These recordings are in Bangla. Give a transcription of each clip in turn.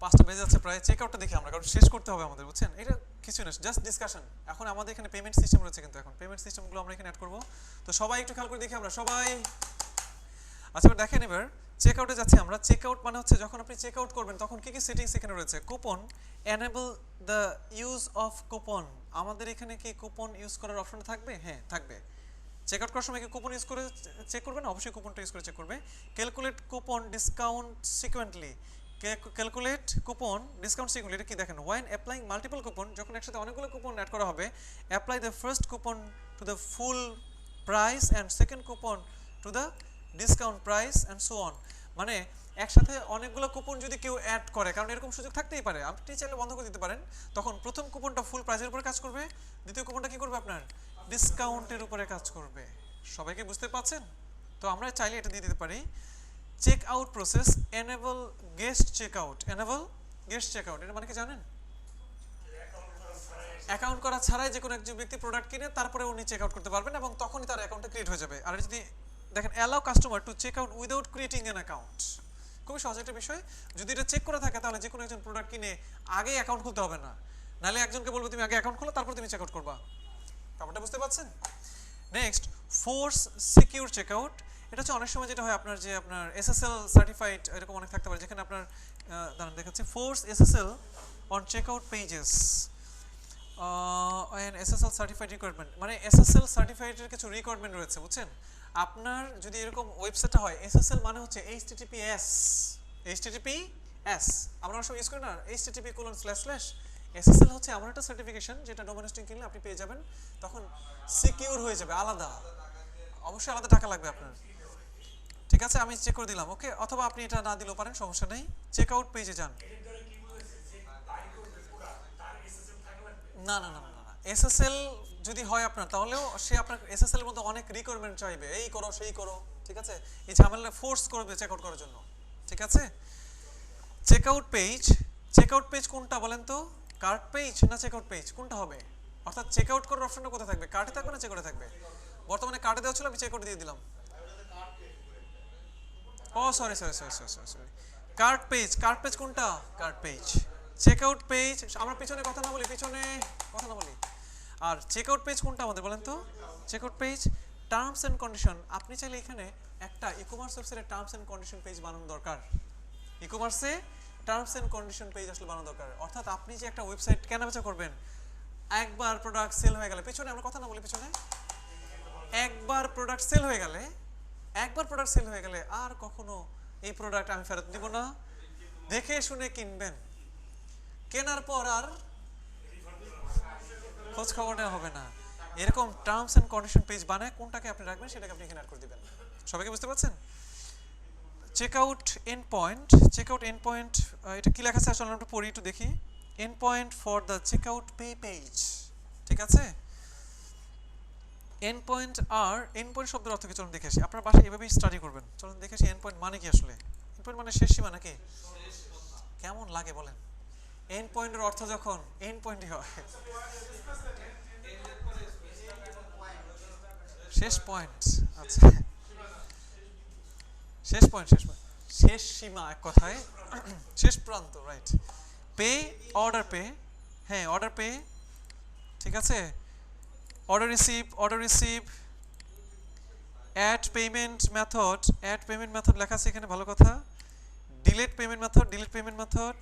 5টা বেজে যাচ্ছে প্রায়, চেক আউটটা দেখি আমরা, কারণ শেষ করতে হবে আমাদের, বুঝছেন? এটা কিছু না, জাস্ট ডিসকাশন। এখন আমাদের এখানে পেমেন্ট সিস্টেম রয়েছে, কিন্তু এখন পেমেন্ট সিস্টেমগুলো আমরা এখানে অ্যাড করব। তো সবাই একটু খেয়াল করে দেখি আমরা সবাই। আচ্ছা এবার দেখেন, এবার চেক আউটে যাচ্ছি আমরা। চেক আউট মানে হচ্ছে যখন আপনি চেক আউট করবেন তখন কি কি সেটিংস এখানে রয়েছে। Coupon, enable the use of coupon. আমাদের এখানে কি কুপন ইউজ করার অপশন থাকবে? হ্যাঁ থাকবে। চেক আউট করার সময় কি কুপন ইউজ করে চেক করবে না? অবশ্যই কুপনটা ইউজ করে চেক করবে। Calculate coupon discount sequentially. Calculate coupon discount sequentially, এটা কি দেখেন, ওয়াইন অ্যাপ্লাইং মাল্টিপল কুপন, যখন একসাথে অনেকগুলো কুপন অ্যাড করা হবে, apply the first coupon to the full price and second coupon to the discount price and so on. মানে একসাথে অনেকগুলো কুপন যদি কেউ অ্যাড করে, কারণ এরকম সুযোগ থাকতেই পারে, আপনি চাইলে বন্ধ করে দিতে পারেন, তখন প্রথম কুপনটা ফুল প্রাইসের উপরে কাজ করবে, দ্বিতীয় কুপনটা কি করবে আপনার ডিসকাউন্টের উপরে কাজ করবে। সবাইকে বুঝতে পারছেন? তো আমরা চাইলে এটা দিয়ে দিতে পারি। Check out process, enable guest check out. Enable guest check out, এটা মানে কি জানেন? অ্যাকাউন্ট করা ছাড়াই যে কোনো একজন ব্যক্তি প্রোডাক্ট কিনে তারপরে উনি চেক আউট করতে পারবেন এবং তখনই তার অ্যাকাউন্টটা ক্রিয়েট হয়ে যাবে। আর যদি দেখেন allow customer to check out without creating an account, খুবই সহজ একটা বিষয়। যদি এটা চেক করা থাকে তাহলে যে কোনো একজন প্রোডাক্ট কিনে আগে অ্যাকাউন্ট খুলতে হবে না, নাহলে একজনকে বলবো তুমি আগে অ্যাকাউন্ট খোলো তারপর তুমি চেক আউট করবা। ব্যাপারটা বুঝতে পারছেন? Next, force secure check out. এটা হচ্ছে অনেক সময় যেটা হয় আপনার, যে আপনার এসএসএল সার্টিফাইড এরকম অনেক থাকতে পারে, যেখানে আপনার দাঁড়ান দেখাচ্ছে force SSL on check out pages and SSL certified requirement. মানে এসএসএল সার্টিফাইডের কিছু রিকোয়ারমেন্ট রয়েছে, বুঝছেন? আপনার যদি এরকম ওয়েবসাইটটা হয়, এসএসএল মানে হচ্ছে এইচটিটিপিএস। এইচটিটিপিএস আমরা অনেক সময় ইউজ করি না, http:// এসএসএল হচ্ছে এমন একটা সার্টিফিকেশন যেটা ডোমেন হোস্টিং কিনলে আপনি পেয়ে যাবেন, তখন সিকিউর হয়ে যাবে, আলাদা, অবশ্যই আলাদা টাকা লাগবে আপনার। ঠিক আছে, আমি চেক করে দিলাম, ওকে। অথবা আপনি এটা না দিলেও পারেন, সমস্যা নেই। চেক আউট পেজে যান। না না না না না, এসএসএল যদি হয় আপনার, তাহলেও সে আপনার এসএসএল এর মধ্যে অনেক রিকোয়ারমেন্ট চাইবে, এই করো সেই করো, ঠিক আছে? এই ঝামেলা ফোর্স করবে চেক আউট করার জন্য, ঠিক আছে? Check out page, check out page কোনটা বলেন তো? কার্ট পেজ না চেক আউট পেজ, কোনটা হবে? অর্থাৎ চেক আউট করার অপশনটা কোথায় থাকবে? কার্টে থাকবে না চেক আউটে থাকবে? বর্তমানে কার্টে দেওয়া ছিল, আমি চেক আউটে দিয়ে দিলাম। ও sorry sorry sorry sorry sorry sorry, cart page, cart page কোনটা? Cart page. Check out page, আমরা পিছনে কথা না বলি, পিছনে কথা না বলি। আর চেক আউট পেজ কোনটা আমাদের বলেন তো? Check out page terms and condition. আপনি চাইলে এখানে একটা ই কমার্স ওয়েবসাইটে টার্মস এন্ড কন্ডিশন পেজ বানানো দরকার। ই কমার্সে টার্মস এন্ড কন্ডিশন পেজ আসলে বানানো দরকার। অর্থাৎ আপনি যে একটা ওয়েবসাইট কেনাবেচা করবেন, একবার প্রোডাক্ট সেল হয়ে গেলে, পিছনে আমরা কথা না বলি, পিছনে একবার প্রোডাক্ট সেল হয়ে গেলে, একবার প্রোডাক্ট সেল হয়ে গেলে আর কখনো এই প্রোডাক্ট আমি ফেরত দিব না, দেখে শুনে কিনবেন, কেনার পর আর খোঁজ খবর নেওয়া হবে না। এরকম টার্মস এন্ড কন্ডিশন পেজ বানায় কোনটাকে আপনি রাখবেন সেটাকে আপনি এখানে অ্যাড করে দিবেন। সবাইকে বুঝতে পারছেন? Check out end point, check out end point, এটা কি লেখা আছে আসলে আমরা পড়ি, একটু দেখি। End point for the check out pay page, ঠিক আছে? এন্ড পয়েন্ট আর এন্ড পয়েন্ট শব্দের অর্থ কি চলুন দেখে আসি। আপনার বাসায় এভাবেই স্টাডি করবেন, চলুন দেখে আসি এন্ড পয়েন্ট মানে কি আসলে। এন্ড পয়েন্ট মানে শেষ সীমা নাকি? কেমন লাগে বলেন? এন্ড পয়েন্টের অর্থ যখন এন্ড পয়েন্টই হয়, শেষ পয়েন্ট, আচ্ছা শেষ পয়েন্ট, শেষ পয়েন্ট, শেষ সীমা, এক কথায় শেষ প্রান্ত, রাইট। পে, অর্ডার পে, হ্যাঁ অর্ডার পে, ঠিক আছে? Order receive, order receive, add payment method, add payment method লেখা আছে এখানে, ভালো কথা। Delete payment method, delete payment method,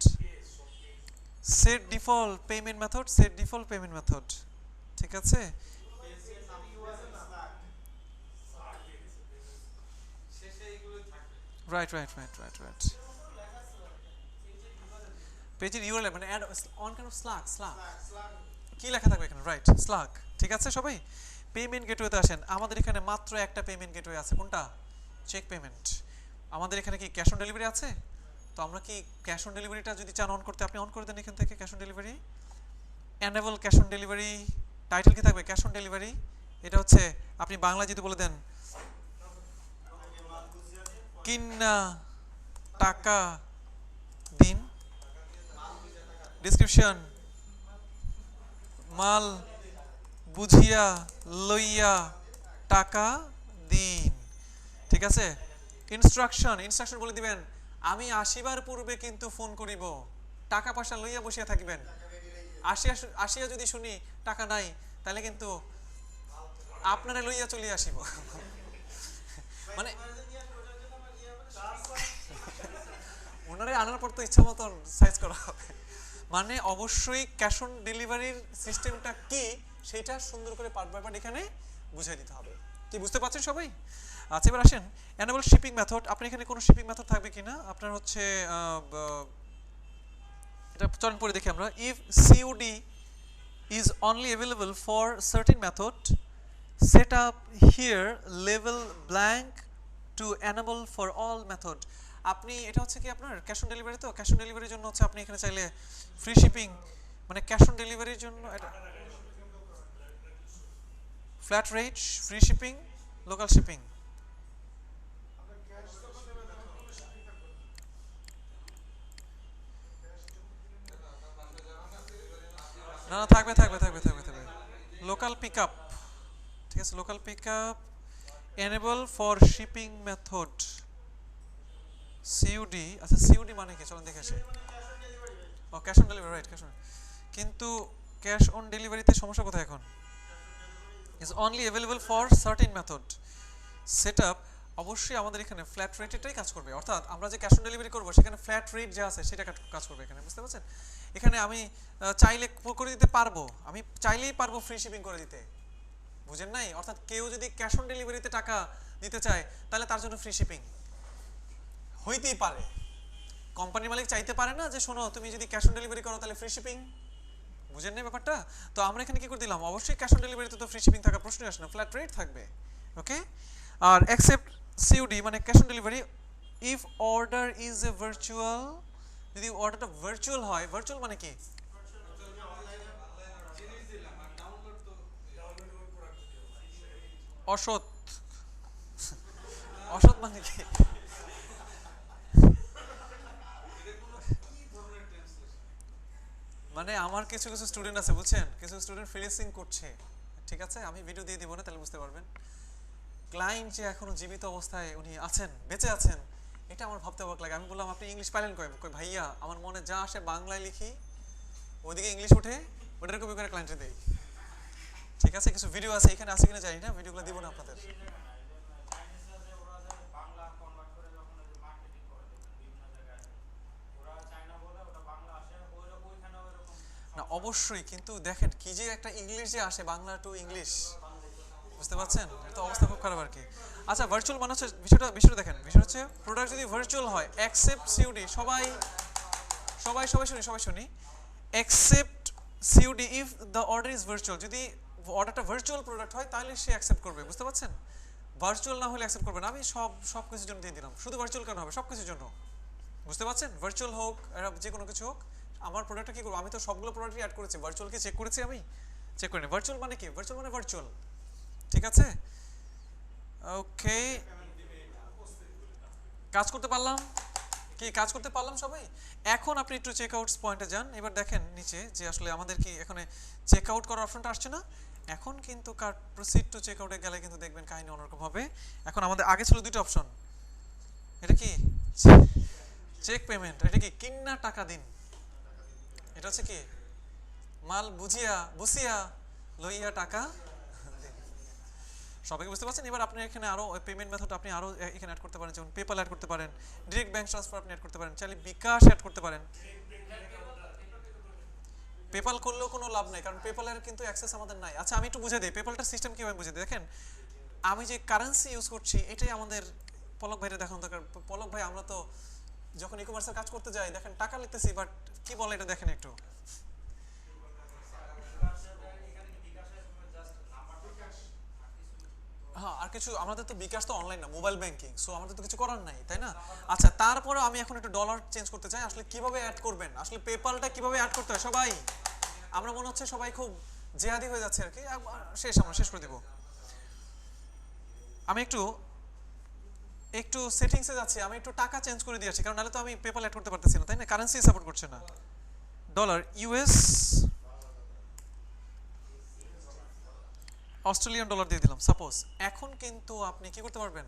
set default payment method, set default payment method, ঠিক আছে? Right right right right right. পেজের ইউআরএল মানে add on kind of slug, slug কি লেখা থাকবে এখানে? রাইট, স্ল্যাক, ঠিক আছে? সবাই পেমেন্ট গেটওয়েতে আসেন। আমাদের এখানে মাত্র একটা পেমেন্ট গেটওয়ে আছে, কোনটা? Check payment. আমাদের এখানে কি ক্যাশ অন ডেলিভারি আছে? তো আমরা কি ক্যাশ অন ডেলিভারিটা যদি চান অন করতে, আপনি অন করে দেন এখান থেকে cash on delivery, enable cash on delivery. Title কি থাকবে? Cash on delivery. এটা হচ্ছে আপনি বাংলা যদি বলে দেন কিন্না টাকা দিন, ডেসক্রিপশন মাল বুঝিয়া লইয়া টাকা দিন, ঠিক আছে? ইনস্ট্রাকশন, ইনস্ট্রাকশন বলে দিবেন আমি আসিবার পূর্বে কিন্তু ফোন করিব, টাকা পয়সা লইয়া বসিয়া থাকবেন, আসিয়া আসিয়া যদি শুনি টাকা নাই, তাহলে কিন্তু আপনারা লইয়া চলে আসিব। মানে ওনারে আনার পর তো ইচ্ছা মতন সাইজ করা হবে। মানে অবশ্যই ক্যাশ অন ডেলিভারির সিস্টেমটা কি সেটা সুন্দর করে পার্ট বাই পার্ট এখানে বুঝিয়ে দিতে হবে। কি বুঝতে পারছেন সবাই? আচ্ছা এবার আসেন এনেবল শিপিং মেথড। আপনি এখানে কোনো শিপিং মেথড থাকবে কিনা আপনার হচ্ছে এটা চলন পরে দেখি আমরা। If COD is only available for certain method, set up here level blank to enable for all method. আপনি এটা হচ্ছে কি আপনার ক্যাশ অন ডেলিভারি, তো ক্যাশ অন ডেলিভারির জন্য হচ্ছে আপনি এখানে চাইলে ফ্রি শিপিং, মানে ক্যাশ অন ডেলিভারির জন্য এটা flat rate, free shipping, local shipping. না না থাকবে থাকবে থাকবে থাকবে থাকবে লোকাল পিক আপ, ঠিক আছে, local pick up enable for shipping method CUD. আচ্ছা সিইউডি মানে কি চলুন দেখে আসি। ও cash on delivery, right, cash on. কিন্তু ক্যাশ অন ডেলিভারিতে সমস্যা কোথায় এখন? Is only available for certain method set up. অবশ্যই আমাদের এখানে ফ্ল্যাট রেটেটাই কাজ করবে, অর্থাৎ আমরা যে ক্যাশ অন ডেলিভারি করবো সেখানে ফ্ল্যাট রেট যা আছে সেটা কাজ করবে এখানে, বুঝতে পারছেন? এখানে আমি চাইলে করে দিতে পারবো, আমি চাইলেই পারবো ফ্রি শিপিং করে দিতে, বুঝেন নাই? অর্থাৎ কেউ যদি ক্যাশ অন ডেলিভারিতে টাকা দিতে চায় তাহলে তার জন্য ফ্রি শিপিং হইতেই পারে। কোম্পানির মালিক চাইতে পারে না যে শোনো তুমি যদি ক্যাশ অন ডেলিভারি করো তাহলে ফ্রি শিপিং, বুঝেন না ব্যাপারটা? তো আমরা এখানে কি করে দিলাম, অবশ্যই ক্যাশ অন ডেলিভারিতে তো ফ্রি শিপিং থাকার প্রশ্নই আসে না, ফ্ল্যাট রেট থাকবে। ওকে, আর অ্যাকসেপ্ট সিওডি মানে cash on delivery if order is a virtual, যদি অর্ডারটা ভার্চুয়াল হয়। ভার্চুয়াল মানে কি? অসৎ। অসৎ মানে কি? মানে আমার কিছু কিছু স্টুডেন্ট আছে বুঝছেন, কিছু স্টুডেন্ট ফ্রিল্যান্সিং করছে, ঠিক আছে, আমি ভিডিও দিয়ে দিব না তাহলে বুঝতে পারবেন। ক্লায়েন্ট যে এখনো জীবিত অবস্থায় উনি আছেন, বেঁচে আছেন, এটা আমার ভাবতে অবাক লাগে। আমি বললাম আপনি ইংলিশ পাইলেন কই? কই ভাইয়া আমার মনে যা আসে বাংলায় লিখি, ওইদিকে ইংলিশ উঠে ওটার কপি করে ক্লায়েন্টে দেই। ঠিক আছে, কিছু ভিডিও আছে এখানে, আছে কিনা জানি না, ভিডিওগুলো দিব না আপনাদের। না অবশ্যই, কিন্তু দেখেন কি যে একটা ইংলিশ যে আসে, বাংলা টু ইংলিশ, বুঝতে পারছেন? এটা তো অবস্থা খুব খারাপ আর কি। আচ্ছা ভার্চুয়াল মানে হচ্ছে বিষয়টা দেখেন, বিষয় হচ্ছে প্রোডাক্ট যদি ভার্চুয়াল হয়, অ্যাকসেপ্ট সিওডি, সবাই সবাই সবাই শুনি, সবাই শুনি, accept COD if the order is virtual. যদি অর্ডারটা ভার্চুয়াল প্রোডাক্ট হয় তাহলে সে অ্যাকসেপ্ট করবে, বুঝতে পারছেন? ভার্চুয়াল না হলে অ্যাকসেপ্ট করবে না। আমি সব কিছুর জন্য দিয়ে দিলাম, শুধু ভার্চুয়াল কেন হবে, সব কিছুর জন্য, বুঝতে পারছেন? ভার্চুয়াল হোক যে কোনো কিছু হোক, আমার প্রোডাক্টটা কি করবো, আমি তো সবগুলো প্রোডাক্টই অ্যাড করেছি, ভার্চুয়ালকে চেক করেছি, আমি চেক করিনি। ভার্চুয়াল মানে কি? ভার্চুয়াল মানে ভার্চুয়াল, ঠিক আছে? ওকে, কাজ করতে পারলাম কি? কাজ করতে পারলাম সবাই। এখন আপনি একটু চেক আউটস পয়েন্টে যান, এবার দেখেন নিচে যে আসলে আমাদের কি এখানে চেক আউট করার অপশনটা আসছে না। এখন কিন্তু কার প্রসিড টু চেক আউটে গেলে কিন্তু দেখবেন কাহিনী অন্যরকম হবে। এখন আমাদের আগে ছিল দুটো অপশন, এটা কি চেক পেমেন্ট, এটা কি কিন্না টাকা দিন, এটা হচ্ছে কি মাল বুঝিয়া লইয়া টাকা দিন। সবাইকে বুঝতে পারছেন? এবার আপনি এখানে আরো পেমেন্ট মেথড আপনি আরো এখানে অ্যাড করতে পারেন, যেমন পেপাল অ্যাড করতে পারেন, ডাইরেক্ট ব্যাংক ট্রান্সফার আপনি অ্যাড করতে পারেন, চাইলে বিকাশ অ্যাড করতে পারেন। পেপাল করলেও কোনো লাভ নাই, কারণ পেপালের কিন্তু অ্যাক্সেস আমাদের নাই। আচ্ছা আমি একটু বুঝে দিই পেপালটার সিস্টেম কিভাবে বুঝে দিই। দেখেন আমি যে কারেন্সি ইউজ করছি এটাই আমাদের পলক ভাইরে দেখানো দরকার। পলক ভাই আমরা তো যখন ই কমার্সের কাজ করতে যাই দেখেন টাকা লিখতেছি, বাট কি বলে এটা দেখেন একটু। হ্যাঁ, আর কিছু আমাদের তো বিকাশ তো অনলাইন না, মোবাইল ব্যাংকিং, সো আমাদের তো কিছু করার নাই, তাই না? আচ্ছা তারপরে আমি এখন একটু ডলার চেঞ্জ করতে চাই, আসলে কিভাবে অ্যাড করবেন, আসলে পেপালটা কিভাবে অ্যাড করতে হয় সবাই, আমরা মনে হচ্ছে সবাই খুব জেহাদি হয়ে যাচ্ছে আর কি। আমরা শেষ করে দিব। আমি একটু একটু সেটিংসে যাচ্ছি, আমি একটু টাকা চেঞ্জ করে দিয়েছি, কারণ নাহলে তো আমি পেপাল অ্যাড করতে পারতেছি না, তাই না? কারেন্সি সাপোর্ট করছে না। ডলার ইউএস অস্ট্রেলিয়ান ডলার দিয়ে দিলাম সাপোজ। এখন কিন্তু আপনি কি করতে পারবেন,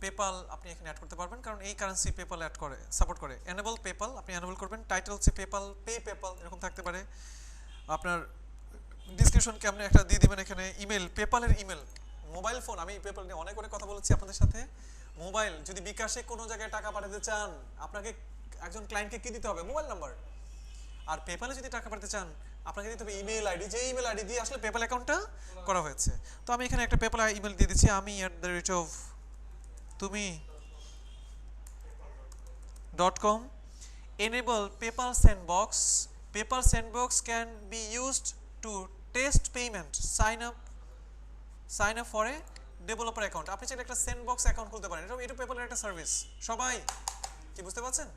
পেপাল আপনি এখানে অ্যাড করতে পারবেন, কারণ এই কারেন্সি পেপাল অ্যাড করে, সাপোর্ট করে। এনেবল পেপাল আপনি এনেবল করবেন। টাইটেল হচ্ছে পেপাল, পে পেপাল এরকম থাকতে পারে। আপনার ডিসক্রিপশনকে আপনি একটা দিয়ে দিবেন এখানে। ইমেল, পেপালের ইমেল, মোবাইল ফোন, আমি পেপাল নিয়ে অনেক কথা বলেছি আপনাদের সাথে। মোবাইল যদি বিকাশে কোনো জায়গায় টাকা পাঠাতে চান, আপনাকে একজন ক্লায়েন্টকে কি দিতে হবে? Mobile number. আর পেপালে যদি টাকা পাঠাতে চান, আপনাকে দিতে হবে ইমেল আইডি, যে ইমেল আইডি দিয়ে আসলে পেপাল অ্যাকাউন্টটা করা হয়েছে। তো আমি এখানে একটা পেপাল ইমেল দিয়ে দিচ্ছি, ami@tumi.com. Enable PayPal Sandbox. PayPal Sandbox can be used to test payment. Sign up for a developer account. আপনি চাইলে একটা স্যান্ডবক্স অ্যাকাউন্ট খুলতে পারেন। এটা পেপালের একটা সার্ভিস। সবাই কি বুঝতে পারছেন?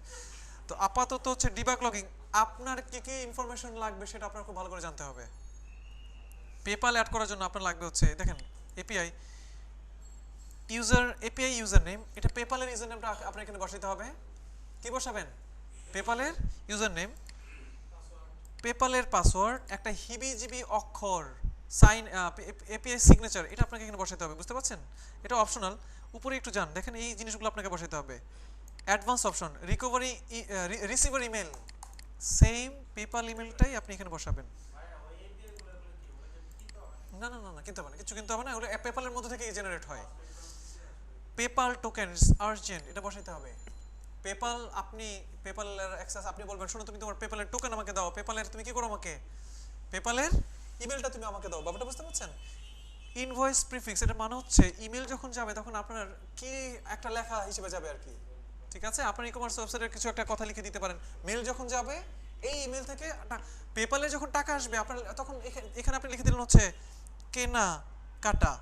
তো আপাতত হচ্ছে ডিবাগ লগিং। আপনার কি কি ইনফরমেশন লাগবে সেটা আপনার খুব ভালো করে জানতে হবে। পেপাল অ্যাড করার জন্য আপনার লাগবে হচ্ছে, দেখেন, এপিআই ইউজার নেম। এটা পেপালের ইউজার নেমটা আপনার এখানে বসাইতে হবে। কি বসাবেন? পেপালের ইউজার নেম, পেপালের পাসওয়ার্ড, একটা হিবিজিবি অক্ষর, সাইন, এপিআই সিগনেচার, এটা আপনাকে এখানে বসাতে হবে। বুঝতে পারছেন? এটা অপশনাল। উপরে একটু যান, দেখেন এই জিনিসগুলো আপনাকে বসাতে হবে। Advance option, receiver email, same PayPal ইমেলটাই আপনি এখানে বসাবেন। না না না না, কিনতে হবে না, কিছু কিনতে হবে না, ওগুলো পেপালের মধ্যে থেকে জেনারেট হয়। পেপাল টোকেনস আর্জেন্ট, এটা বসাইতে হবে। পেপাল, আপনি পেপালের অ্যাক্সেস আপনি বলবেন, শোনো তুমি তোমার পেপালের টোকেন আমাকে দাও, পেপালের তুমি কি করো আমাকে, পেপালের ইমেলটা তুমি আমাকে দাও। ব্যাপারটা বুঝতে পারছেন? ইনভয়েস প্রিফিক্স, এটা মানে হচ্ছে ইমেল যখন যাবে তখন আপনার কি একটা লেখা হিসেবে যাবে আর কি। ঠিক আছে? আপনার ই-কমার্স ওয়েবসাইটের কিছু একটা কথা লিখে দিতে পারেন। মেল যখন যাবে, এই ইমেল থেকে পেপালে যখন টাকা আসবে আপনার, তখন এখানে আপনি লিখে দিলেন হচ্ছে কেনা কাটা।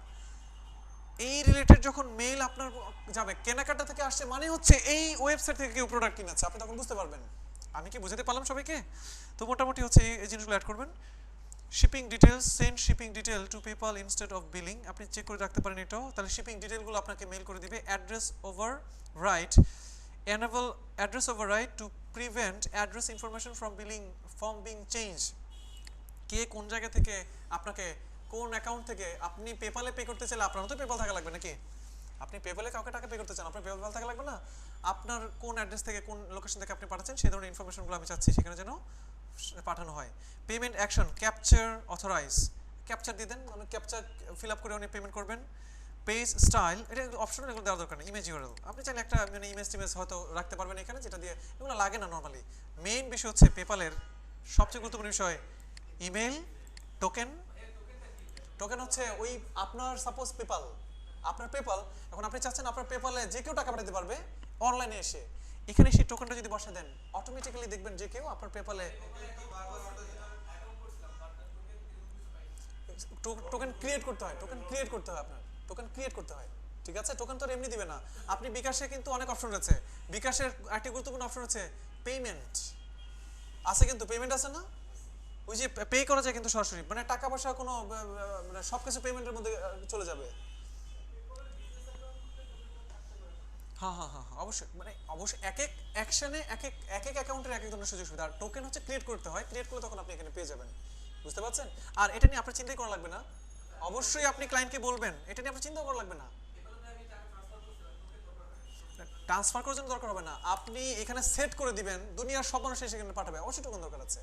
এই রিলেটেড যখন মেইল আপনার যাবে, কেনাকাটা থেকে আসছে মানে হচ্ছে এই ওয়েবসাইট থেকে কেউ প্রোডাক্ট কিনেছে, আপনি তখন বুঝতে পারবেন। আমি কি বুঝাতে পারলাম সবাইকে? তো মোটামুটি হচ্ছে এই জিনিসগুলো অ্যাড করবেন। Shipping details, send shipping detail to PayPal instead of billing, আপনি চেক করে রাখতে পারেন এটাও। তাহলে শিপিং ডিটেলগুলো আপনাকে মেইল করে দিবে। Address over right, enable address override to prevent address information from being changed. কে কোন জায়গা থেকে আপনাকে, কোন অ্যাকাউন্ট থেকে আপনি পেপালে পে করতে চাইলে, আপনারও তো পেপাল থাকা লাগবে নাকি? আপনি পেপালে কাউকে টাকা পে করতে চান, আপনার পেপাল থাকা লাগবে না? আপনার কোন অ্যাড্রেস থেকে, কোন লোকেশন থেকে আপনি পাঠাচ্ছেন, সেই ধরনের ইনফরমেশনগুলো আমি চাচ্ছি সেখানে যেন পাঠানো হয়। Payment action, capture authorize, capture দিয়ে দেন, মানে ক্যাপচার ফিল আপ করে উনি পেমেন্ট করবেন। পেজ স্টাইল, এটা অপশনাল, এগুলো দেওয়ার দরকার নেই। ইমেজ ইউআরএল, আপনি চাইলে একটা মানে ইমেজ টিমেজ হয়তো রাখতে পারবেন এখানে, যেটা দিয়ে এগুলো লাগে না নর্মালি। মেইন বিষয় হচ্ছে পেপালের সবচেয়ে গুরুত্বপূর্ণ বিষয় ইমেল টোকেন। টোকেন হচ্ছে ওই আপনার সাপোজ পেপাল, আপনার পেপাল, এখন আপনি চাচ্ছেন আপনার পেপালে যে কেউ টাকা পাঠাতে পারবে অনলাইনে এসে, এখানে সেই টোকেনটা যদি বসা দেন, অটোমেটিক্যালি দেখবেন যে কেউ আপনার পেপালে টোকেন ক্রিয়েট করতে হয়। টোকেন ক্রিয়েট করতে হয়, আপনার টোকেন ক্রিয়েট করতে হয়। ঠিক আছে? টোকেন তো এমনি দিবে না। আপনি বিকাশে কিন্তু অনেক অপশন রয়েছে। বিকাশের একটি গুরুত্বপূর্ণ অপশন হচ্ছে পেমেন্ট আছে, কিন্তু পেমেন্ট আছে না, ওই যে পে করা যায় কিন্তু সরাসরি, মানে টাকা পয়সা কোনো মানে সবকিছু পেমেন্টের মধ্যে চলে যাবে। হ্যাঁ হ্যাঁ হ্যাঁ, অবশ্যই, মানে অবশ্যই এক এক অ্যাকশনে এক এক অ্যাকাউন্টের এক এক ধরনের সুযোগ সুবিধা। আর টোকেন হচ্ছে ক্রিয়েট করতে হয়, ক্রিয়েট করলে তখন আপনি এখানে পেয়ে যাবেন। বুঝতে পারছেন? আর এটা নিয়ে আপনার চিন্তাই করা লাগবে না। অবশ্যই আপনি ক্লায়েন্টকে বলবেন, এটা নিয়ে আপনার চিন্তা করা লাগবে না। ট্রান্সফার করার জন্য দরকার হবে না, আপনি এখানে সেট করে দিবেন, দুনিয়ার সব মানুষ সেখানে পাঠাবে। অবশ্যই টোকেন দরকার আছে।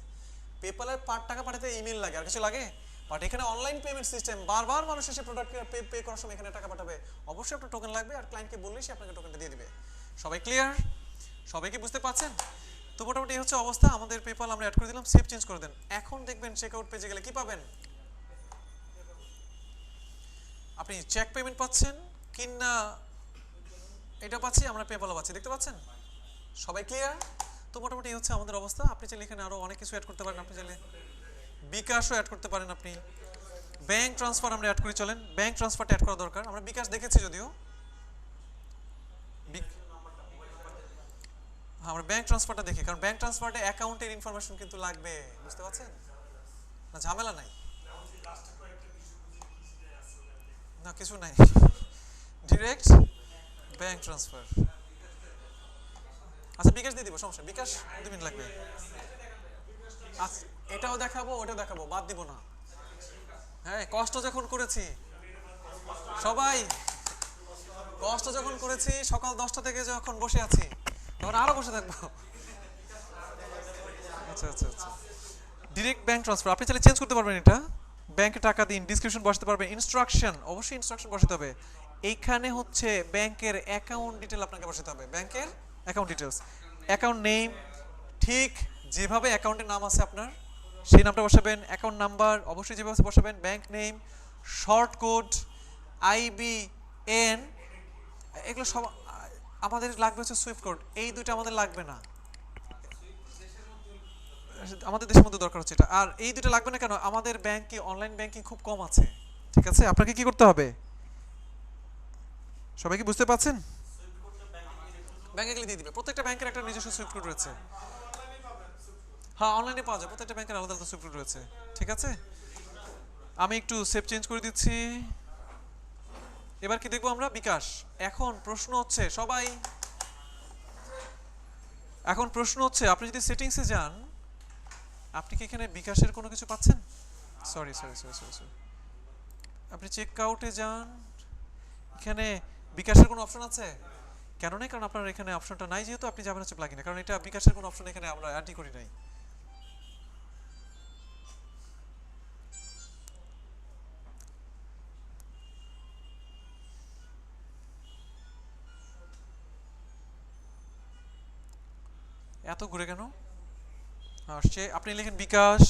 পেপালের টাকা পাঠাতে ইমেল লাগে, আর কিছু লাগে? বাট এখানে অনলাইন পেমেন্ট সিস্টেম, বারবার মানুষ এসে প্রোডাক্ট পে করার সময় এখানে টাকা পাঠাবে, অবশ্যই আপনার টোকেন লাগবে। আর ক্লায়েন্টকে বললেই সে আপনাকে টোকেনটা দিয়ে দিবে। সবাই ক্লিয়ার? সবাই কি বুঝতে পারছেন? তো মোটামুটি এই হচ্ছে অবস্থা। আমাদের পেপাল আমরা অ্যাড করে দিলাম, সেভ চেঞ্জ করে দেন। এখন দেখবেন চেকআউট পেজে গেলে কি পাবেন? আপনি চেক পেমেন্ট পাচ্ছেন কিনা এটা পাচ্ছি, আমরা পেপালও পাচ্ছি, দেখতে পাচ্ছেন? সবাই ক্লিয়ার? তো মোটামুটি হচ্ছে আমাদের অবস্থা। আপনি চাইলে এখানে আরো অনেক কিছু অ্যাড করতে পারেন। আপনি চাইলে বিকাশও অ্যাড করতে পারেন। আপনি ব্যাংক ট্রান্সফার আমরা অ্যাড করি, চলেন ব্যাংক ট্রান্সফারটা অ্যাড করা দরকার। আমরা বিকাশ দেখেছি যদিও, আমরা ব্যাংক ট্রান্সফারটা দেখি, কারণ ব্যাংক ট্রান্সফারটা অ্যাকাউন্টের ইনফরমেশন কিন্তু লাগবে। বুঝতে পারছেন? না ঝামেলা নাই, না কিছু নাই, ডিরেক্ট ব্যাংক ট্রান্সফার। আচ্ছা বিকাশ দিয়ে দিব, সমস্যা, বিকাশ 2 মিনিট লাগবে। আচ্ছা এটাও দেখাবো, ওটাও দেখাবো, বাদ দিব না। হ্যাঁ, কষ্ট যখন করেছি সবাই কষ্ট যখন করেছি সকাল 10টা থেকে যখন বসে আছি তখন আরো বসে থাকবো। আচ্ছা আচ্ছা আচ্ছা, ডিরেক্ট ব্যাংক ট্রান্সফার আপনি চাইলে চেঞ্জ করতে পারবেন, এটা ব্যাংকে টাকা দিন, ডিসক্রিপশন বসাতে পারবেন, ইনস্ট্রাকশন অবশ্যই ইনস্ট্রাকশন বসাতে হবে। এইখানে হচ্ছে ব্যাংকের অ্যাকাউন্ট ডিটেল আপনাকে বসাতে হবে, ব্যাংকের অ্যাকাউন্ট ডিটেলস, অ্যাকাউন্ট নেম, ঠিক যেভাবে অ্যাকাউন্টের নাম আছে আপনার সেই নামটা বসাবেন, অ্যাকাউন্ট নাম্বার অবশ্যই যেভাবে বসাবেন, bank name, short code, IBN, এগুলো সব আমাদের লাগবে হচ্ছে সুইফট কোড, এই দুইটা আমাদের লাগবে না, আমাদের দেশের মধ্যে দরকার হচ্ছে এটা। আর এই দুটো লাগবে না কেন, আমাদের ব্যাংকে অনলাইন ব্যাংকিং খুব কম আছে, ঠিক আছে? আপনাকে কি করতে হবে, সবাই কি বুঝতে পারছেন? ব্যাংকে গেলে দিয়ে দিবে, প্রত্যেকটা ব্যাংকের একটা নিজস্ব সুইফট কোড রয়েছে। হ্যাঁ অনলাইনে পাওয়া যায়, প্রত্যেকটা ব্যাংকের আলাদা আলাদা সুইফট কোড রয়েছে, ঠিক আছে? আমি একটু সেভ চেঞ্জ করে দিচ্ছি। এবার কি দেখবো আমরা, বিকাশ। এখন প্রশ্ন হচ্ছে সবাই, এখন প্রশ্ন হচ্ছে আপনি যদি সেটিংসে যান, আপনি কি এখানে বিকাশের কোনো কিছু পাচ্ছেন? Sorry sorry sorry sorry sorry, আপনি চেক আউটে যান, এখানে বিকাশের কোনো অপশন আছে? কেন নাই? কারণ আপনার এখানে অপশনটা নাই, যেহেতু আপনি যাবেন হচ্ছে প্লাগইনে, কারণ এটা বিকাশের কোনো অপশন এখানে আমরা অ্যাডই করি নাই। এত ঘুরে কেন আসছে? আপনি লিখেন বিকাশ,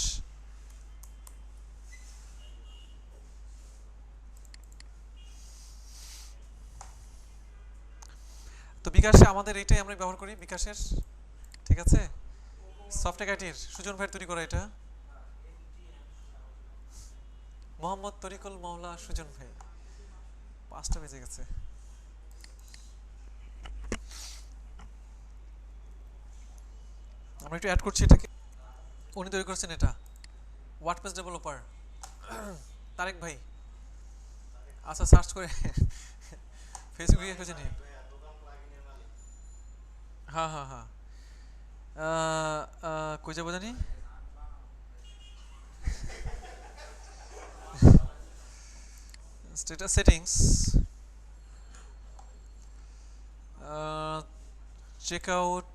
তো বিকাশে আমাদের এটাই আমরা ব্যবহার করি বিকাশের, ঠিক আছে? সফটওয়্যার আইটির সুজন ভাই তৈরি করা এটা, মোহাম্মদ তরিকুল মাওলা সুজন ভাই। 5টা বেজে গেছে। আমরা একটু অ্যাড করছি এটাকে, উনি তৈরি করেছেন এটা, ওয়ার্ডপ্রেস ডেভেলপার তারেক ভাই। আচ্ছা সার্চ করে ফেসবুকে খুঁজে নিন। হ্যাঁ হ্যাঁ হ্যাঁ, কই যাবো জানি, স্ট্যাটাস সেটিংস, চেক আউট,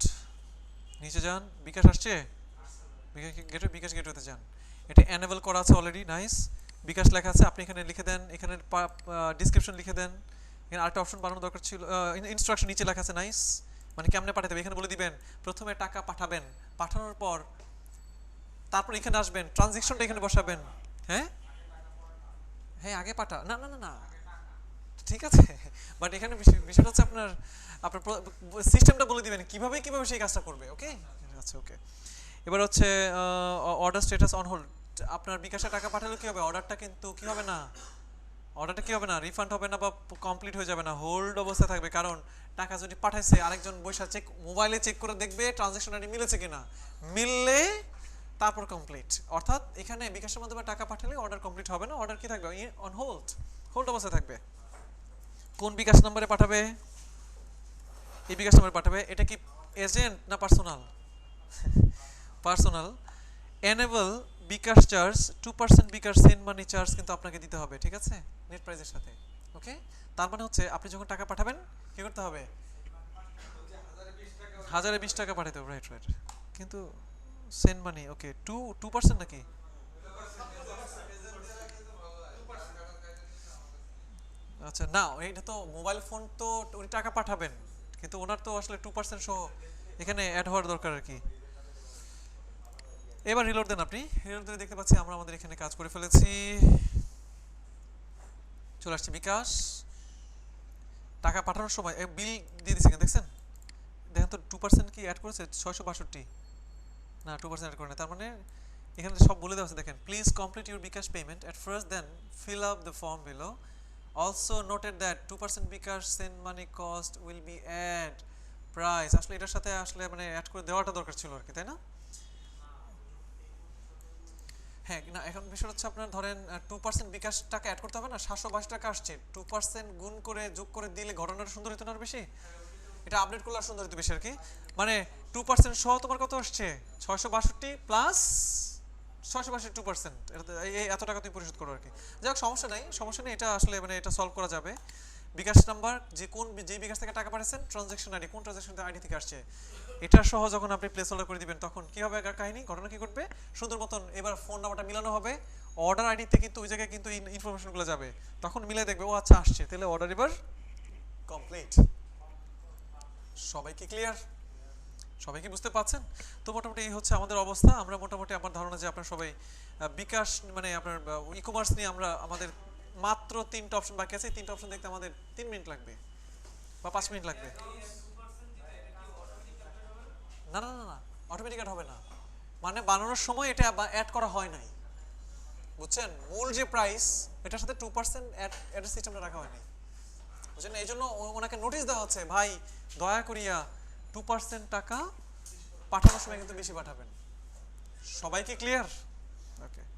নিচে যান, বিকাশ আসছে, বিকাশ গেটওয়েতে যান, এটা এনেবল করা আছে অলরেডি, নাইস। বিকাশ লেখা আছে, আপনি এখানে লিখে দেন, এখানে ডিসক্রিপশন লিখে দেন, এখানে আরেকটা অপশন বানানো দরকার ছিল, ইনস্ট্রাকশন নিচে লেখা আছে, নাইস। মানে কেমনে পাঠাতে হবে এখানে বলে দিবেন, প্রথমে টাকা পাঠাবেন, পাঠানোর পর তারপর এখানে আসবেন, ট্রানজ্যাকশনটা এখানে বসাবেন। হ্যাঁ হ্যাঁ, আগে পাঠা, না না না না, ঠিক আছে, বাট এখানে বিষয়টা হচ্ছে আপনার আপনার সিস্টেমটা বলে দিবেন কিভাবে কিভাবে সেই কাজটা করবে, ওকে? আচ্ছা ওকে, এবার হচ্ছে অর্ডার স্ট্যাটাস অন হোল্ড, আপনার বিকাশে টাকা পাঠালে কি হবে, অর্ডারটা কিন্তু কি হবে না, অর্ডারটা কি হবে না, রিফান্ড হবে না বা কমপ্লিট হয়ে যাবে না, হোল্ড অবস্থায় থাকবে, কারণ টাকা যদি পাঠাইছে আরেকজন বৈশা চেক মোবাইলে চেক করে দেখবে ট্রানজ্যাকশন আইডি মিলেছে কিনা, মিললে তারপর কমপ্লিট। অর্থাৎ এখানে বিকাশের মাধ্যমে টাকা পাঠালে অর্ডার কমপ্লিট হবে না, অর্ডার কি থাকবে, অন হোল্ড, হোল্ড অবস্থায় থাকবে। কোন বিকাশ নম্বরে পাঠাবে, এই বিকাশ নম্বরে পাঠাবে, এটা কি এজেন্ট না পার্সোনাল? পার্সোনাল। এনেবল বিকাশ চার্জ 2% বিকাশ সেন্ড মানি চার্জ কিন্তু আপনাকে দিতে হবে, ঠিক আছে, নেট প্রাইসের সাথে, ওকে? তার মানে হচ্ছে আপনি যখন টাকা পাঠাবেন কি করতে হবে, 1020 টাকা পাঠাতে হবে, রাইট রাইট, কিন্তু সেন্ড মানি ওকে 2% নাকি? আচ্ছা না, এটা তো মোবাইল ফোন, তো উনি টাকা পাঠাবেন কিন্তু ওনার তো আসলে 2% সহ এখানে অ্যাড হওয়ার দরকার আর কি। এবার রিলোড দেন, আপনি রিলোড দিলে দেখতে পাচ্ছি আমরা আমাদের এখানে কাজ করে ফেলেছি, চলে আসছে বিকাশ। টাকা পাঠানোর সময় বিল দিয়ে দিচ্ছে, দেখছেন, দেখেন তো 2% কি অ্যাড করেছে, 662, না 2% অ্যাড করে না, তার মানে এখানে সব বলে দেওয়া আছে, দেখেন, please complete your bKash payment at first then fill up the form below, also noted that 2% bKash send money cost will be add price. আসলে এটার সাথে আসলে মানে অ্যাড করে দেওয়াটা দরকার ছিল আর কি, তাই না? হ্যাঁ না, এখন বিষয় হচ্ছে আপনার ধরেন 2% বিকাশ টাকা অ্যাড করতে হবে না, 722 টাকা আসছে, 2% গুণ করে যোগ করে দিলে ঘটনাটা সুন্দর হতো না আর বেশি, এটা আপডেট করলে আর সুন্দর হতো বেশি আর কি। মানে 2% সহ তোমার কত আসছে, 662 প্লাস 662 2%, এত টাকা তুমি পরিশোধ করো আর কি। যাই হোক, সমস্যা নাই, সমস্যা নেই, এটা আসলে মানে এটা সলভ করা যাবে। বিকাশ নাম্বার, যে বিকাশ থেকে টাকা পাঠাচ্ছেন, ট্রানজাকশন আইডি, কোন ট্রানজাকশন আইডি থেকে আসছে, এটা সহ যখন আপনি প্লেস হোল্ডার করে দিবেন তখন কি হবে কাহিনী, ঘটনা কি ঘটবে, সুন্দর মতন এবার ফোন নাম্বারটা মিলানো হবে, অর্ডার আইডিতে কিন্তু ওই জায়গায় কিন্তু ইনফরমেশনগুলো যাবে, তখন মিলে দেখবে ও আচ্ছা আসছে, তাহলে অর্ডার এবার কমপ্লিট। সবাই কি ক্লিয়ার? সবাই কি বুঝতে পারছেন? তো মোটামুটি এই হচ্ছে আমাদের অবস্থা। আমরা মোটামুটি আমার ধারণা যে আপনারা সবাই বিকাশ মানে আপনার ই কমার্স নিয়ে আমরা আমাদের মাত্র 3টা অপশন বাকি আছে, 3টা অপশন দেখতে আমাদের 3 মিনিট লাগবে বা 5 মিনিট লাগবে। না না না না, অটোমেটিক অ্যাড হবে না, মানে বানানোর সময় এটা অ্যাড করা হয় নাই, বুঝছেন? মূল যে প্রাইস এটার সাথে 2% অ্যাড সিস্টেমটা রাখা হয়নি, বুঝছেন? এই জন্য ওনাকে নোটিশ দেওয়া হচ্ছে, ভাই দয়া করিয়া 2% টাকা পাঠানোর সময় কিন্তু বেশি পাঠাবেন। সবাই কি ক্লিয়ার? ওকে।